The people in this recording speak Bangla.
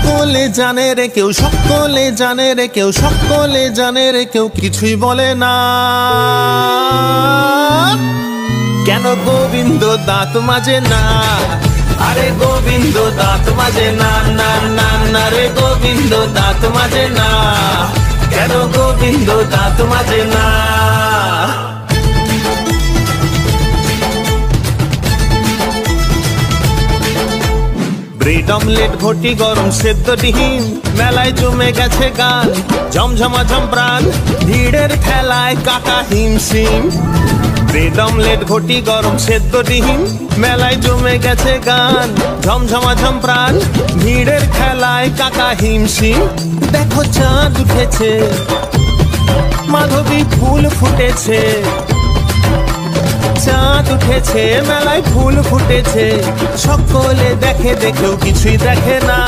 সকলে জানে রে কেউ, সকলে জানে রে কেউ, সকলে জানে রে কেউ কিছুই বলে না। কেন গোবিন্দ দাঁত মাজে না? আরে গোবিন্দ দাঁত মাজে না, না না না রে গোবিন্দ দাঁত মাজে না। কেন গোবিন্দ দাঁত মাজে না? ব্রেড অমলেট, ঘটি গরম, সেদ্ধ ডিম, মেলায় জমে গেছে গান, ঝমঝমাঝম প্রাণ, ভিড়ের ঠেলায় কাকা হিমশিম। ব্রেড অমলেট, ঘটি গরম, সেদ্ধ ডিম, মেলায় জমে গেছে গান, ঝমঝমাঝম প্রাণ, ভিড়ের খেলায় কাকা হিমশিম। দেখো চাঁদ উঠেছে, মাধবী ফুল ফুটেছে, চাঁদ উঠেছে, মেলায় ফুল ফুটেছে, সকলে দেখে দেখেও কিছুই দেখে না।